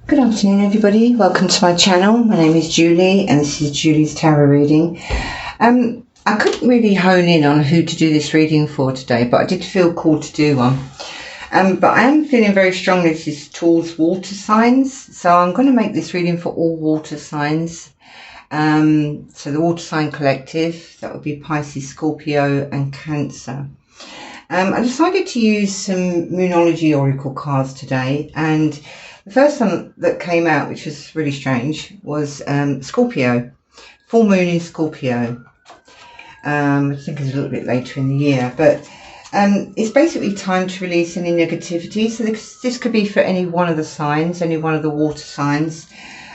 Good afternoon everybody, welcome to my channel. My name is Julie and this is Julie's Tarot reading. I couldn't really hone in on who to do this reading for today, but I did feel called to do one. But I am feeling very strongly this is towards water signs, so I'm going to make this reading for all water signs. So the water sign collective, that would be Pisces, Scorpio and Cancer. I decided to use some Moonology Oracle cards today, and the first one that came out, which was really strange, was Scorpio. Full Moon in Scorpio. I think it's a little bit later in the year, but it's basically time to release any negativity. So this could be for any one of the signs, any one of the water signs.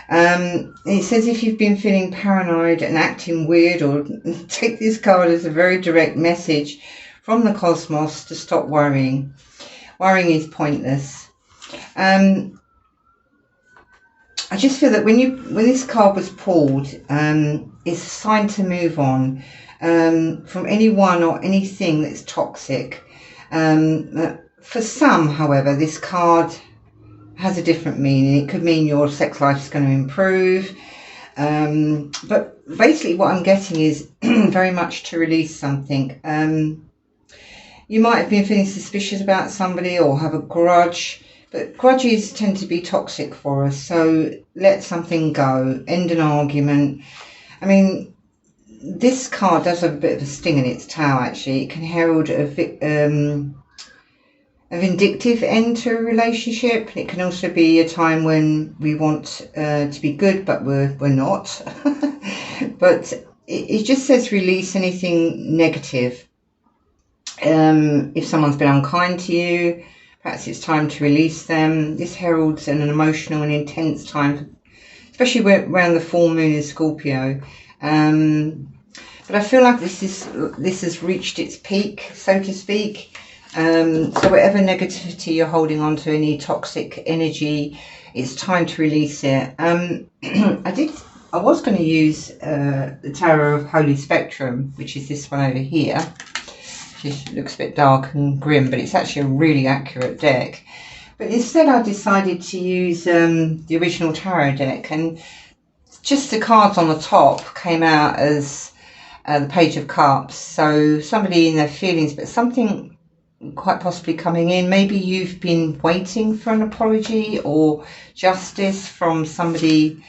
It says if you've been feeling paranoid and acting weird, or take this card as a very direct message from the cosmos to stop worrying. Worrying is pointless. I just feel that when this card was pulled, it's a sign to move on from anyone or anything that's toxic. For some, however, this card has a different meaning. It could mean your sex life is going to improve. But basically what I'm getting is very much to release something. You might have been feeling suspicious about somebody or have a grudge. But grudges tend to be toxic for us, so let something go, end an argument. I mean, this card does have a bit of a sting in its tail, actually. It can herald a vindictive end to a relationship. It can also be a time when we want to be good, but we're not. But it just says release anything negative. If someone's been unkind to you, perhaps it's time to release them. This heralds an emotional and intense time, especially around the full moon in Scorpio. But I feel like this has reached its peak, so to speak. So whatever negativity you're holding on to, any toxic energy, it's time to release it. I was going to use the Tarot of Holy Spectrum, which is this one over here. It looks a bit dark and grim, but it's actually a really accurate deck. But instead I decided to use the original tarot deck, and just the cards on the top came out as the Page of Cups. So somebody in their feelings, but something quite possibly coming in. Maybe you've been waiting for an apology or justice from somebody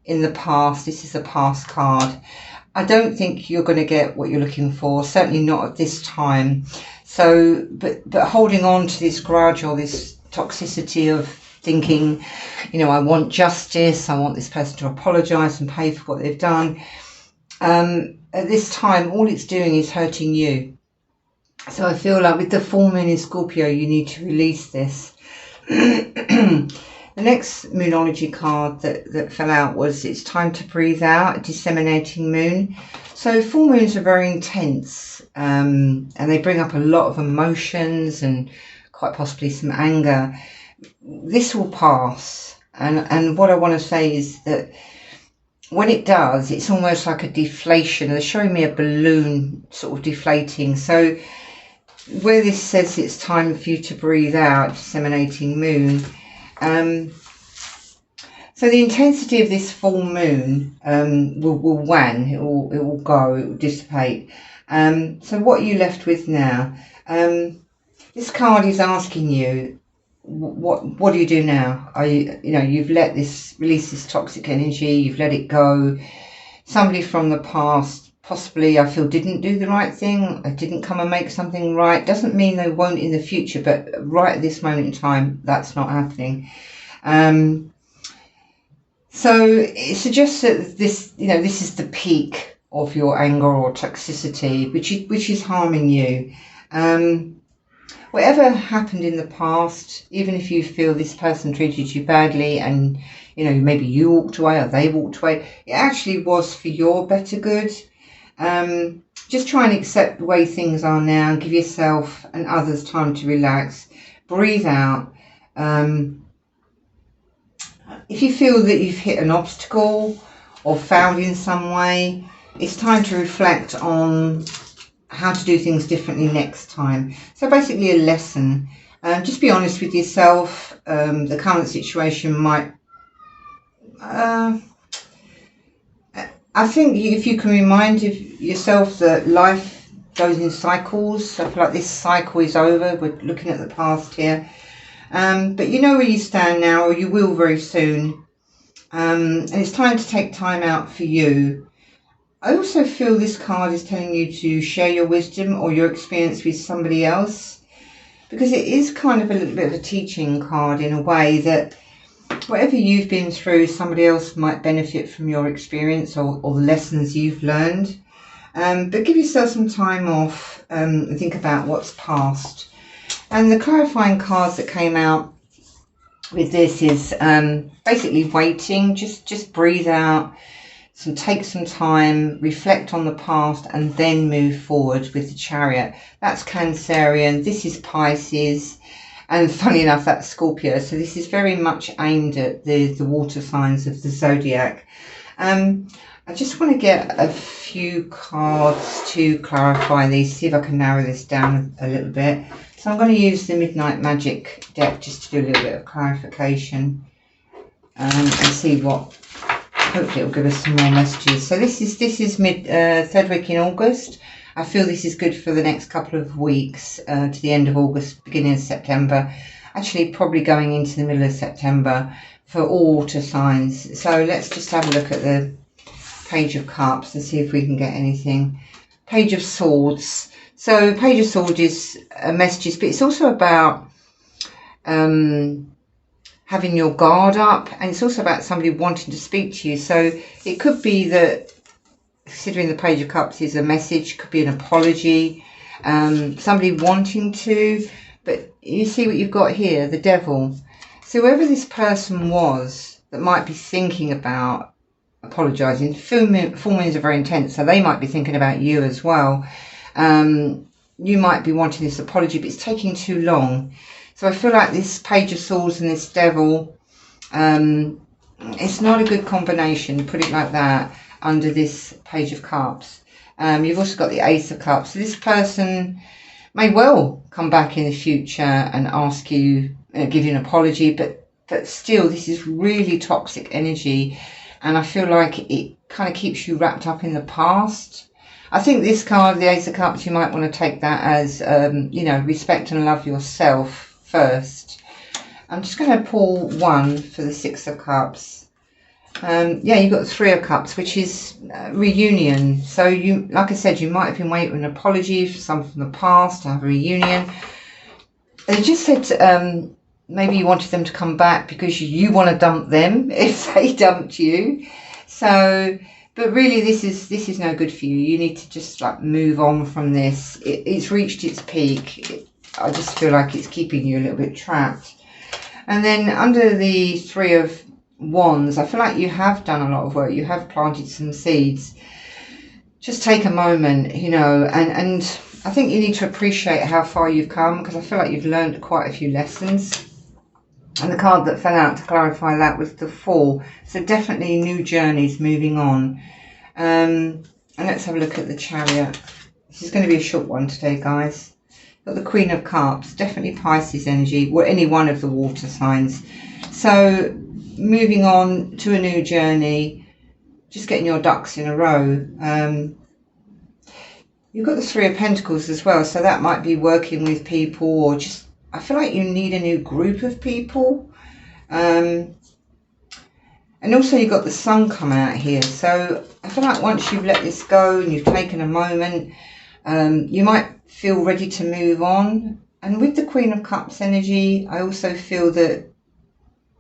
in the past. This is a past card. I don't think you're going to get what you're looking for, certainly not at this time. So, but holding on to this grudge or this toxicity of thinking, you know, I want justice, I want this person to apologise and pay for what they've done. At this time, all it's doing is hurting you. So I feel like with the full moon in Scorpio, you need to release this. The next Moonology card that fell out was It's Time to Breathe Out, a disseminating moon. So full moons are very intense, and they bring up a lot of emotions and quite possibly some anger. This will pass, and what I want to say is that when it does, it's almost like a deflation. They're showing me a balloon sort of deflating. So where this says it's time for you to breathe out, disseminating moon, so the intensity of this full moon will wane, it will go, it will dissipate. So what are you left with now? This card is asking you, what do you do now? You've released this toxic energy, you've let it go. Somebody from the past possibly, I feel, didn't do the right thing, didn't come and make something right. Doesn't mean they won't in the future, but right at this moment in time, that's not happening. So it suggests that this is the peak of your anger or toxicity, which is harming you. Whatever happened in the past, even if you feel this person treated you badly and maybe you walked away or they walked away, it actually was for your better good. Just try and accept the way things are now. Give yourself and others time to relax. Breathe out. If you feel that you've hit an obstacle or failed in some way, it's time to reflect on how to do things differently next time. So basically a lesson. Just be honest with yourself. The current situation might I think if you can remind yourself that life goes in cycles. I feel like this cycle is over. We're looking at the past here. But you know where you stand now, or you will very soon. And it's time to take time out for you. I also feel this card is telling you to share your wisdom or your experience with somebody else, because it is kind of a little bit of a teaching card in a way that whatever you've been through, somebody else might benefit from your experience or the lessons you've learned. But give yourself some time off and think about what's past. And the clarifying cards that came out with this is basically waiting. Just breathe out, take some time, reflect on the past, and then move forward with the Chariot. That's Cancerian. This is Pisces. And funny enough, that's Scorpio. So this is very much aimed at the water signs of the zodiac. I just want to get a few cards to clarify these, see if I can narrow this down a little bit. So I'm going to use the Midnight Magic deck just to do a little bit of clarification and see what, hopefully it will give us some more messages. So this is third week in August. I feel this is good for the next couple of weeks to the end of August, beginning of September. Actually, probably going into the middle of September for all water signs. So let's just have a look at the Page of Cups and see if we can get anything. Page of Swords. So Page of Swords is messages, but it's also about having your guard up, and it's also about somebody wanting to speak to you. So it could be that, considering the Page of Cups is a message, could be an apology, somebody wanting to, but you see what you've got here, the Devil. So whoever this person was that might be thinking about apologising, full moons are very intense, so they might be thinking about you as well. You might be wanting this apology, but it's taking too long. So I feel like this Page of Swords and this Devil, it's not a good combination, put it like that, under this Page of Cups. You've also got the Ace of Cups. So this person may well come back in the future and ask you, give you an apology, but still this is really toxic energy, and I feel like it kind of keeps you wrapped up in the past. I think this card, the Ace of Cups, you might want to take that as, respect and love yourself first. I'm just going to pull one for the Six of Cups. You've got the Three of Cups, which is reunion. So you, like I said, you might have been waiting an apology for someone from the past to have a reunion. They just said maybe you wanted them to come back because you want to dump them if they dumped you. So, but really this is no good for you. You need to just like move on from this. It's reached its peak. I just feel like it's keeping you a little bit trapped. And then under the Three of Wands, I feel like you have done a lot of work. You have planted some seeds. Just take a moment, and I think you need to appreciate how far you've come, because I feel like you've learned quite a few lessons. And the card that fell out to clarify that was the Fool. So definitely new journeys, moving on. And let's have a look at the Chariot. This is going to be a short one today, guys. Got the Queen of Cups, definitely Pisces energy, or any one of the water signs. So moving on to a new journey, just getting your ducks in a row. You've got the Three of Pentacles as well, so that might be working with people, or just, I feel like you need a new group of people. And also you've got the Sun come out here, so I feel like once you've let this go and you've taken a moment, you might feel ready to move on. And with the Queen of Cups energy, I also feel that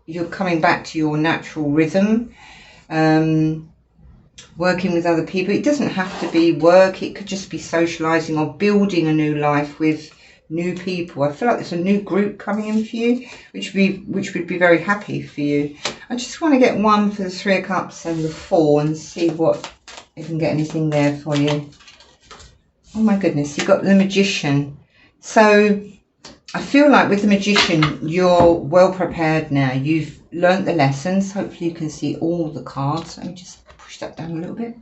you're coming back to your natural rhythm, working with other people. It doesn't have to be work, it could just be socializing or building a new life with new people. I feel like there's a new group coming in for you, which would be very happy for you. I just want to get one for the Three of Cups and the Four and see what, if I can get anything there for you. Oh my goodness, you've got the Magician. So I feel like with the Magician, you're well prepared now. You've learnt the lessons. Hopefully you can see all the cards. Let me just push that down a little bit.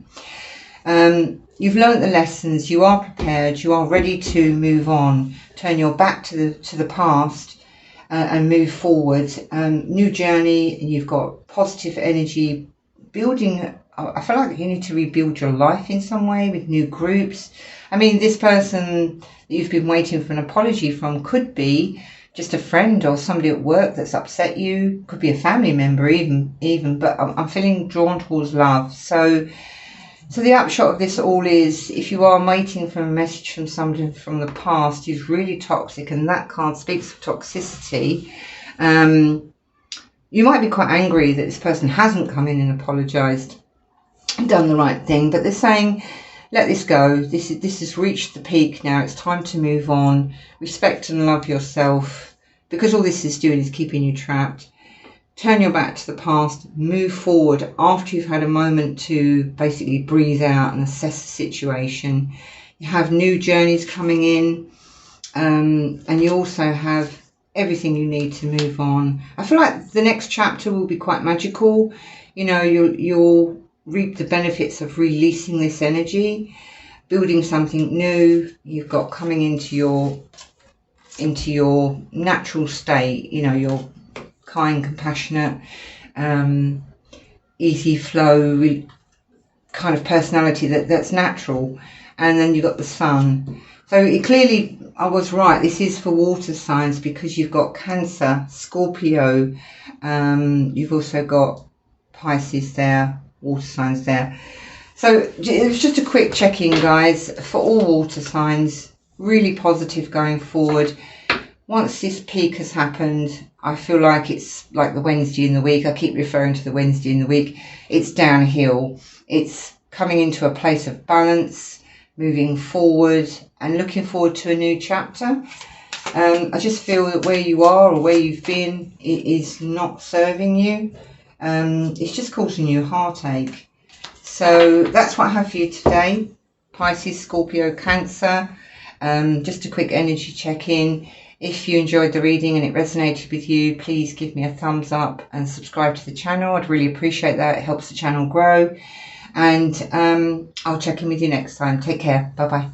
You've learnt the lessons. You are prepared. You are ready to move on. Turn your back to the past and move forward. New journey, and you've got positive energy building. I feel like you need to rebuild your life in some way with new groups. I mean, this person that you've been waiting for an apology from could be just a friend or somebody at work that's upset you. Could be a family member even. But I'm feeling drawn towards love. So the upshot of this all is, if you are waiting for a message from somebody from the past who's really toxic, and that card speaks of toxicity, you might be quite angry that this person hasn't come in and apologised, done the right thing, but they're saying, let this go. This has reached the peak now. It's time to move on. Respect and love yourself, because all this is doing is keeping you trapped. Turn your back to the past, move forward after you've had a moment to basically breathe out and assess the situation. You have new journeys coming in, and you also have everything you need to move on. I feel like the next chapter will be quite magical. You know, you'll reap the benefits of releasing this energy, building something new. You've got coming into your natural state, you know, your kind, compassionate, easy flow kind of personality that's natural. And then you've got the sun. So it clearly, I was right, this is for water signs, because you've got Cancer, Scorpio, you've also got Pisces there, water signs there. So it was just a quick check-in, guys, for all water signs. Really positive going forward. Once this peak has happened, I feel like it's like the Wednesday in the week. I keep referring to the Wednesday in the week. It's downhill. It's coming into a place of balance, moving forward and looking forward to a new chapter. I just feel that where you are or where you've been, it is not serving you. It's just causing you heartache. So that's what I have for you today. Pisces, Scorpio, Cancer. Just a quick energy check-in. If you enjoyed the reading and it resonated with you, please give me a thumbs up and subscribe to the channel. I'd really appreciate that. It helps the channel grow. And I'll check in with you next time. Take care. Bye-bye.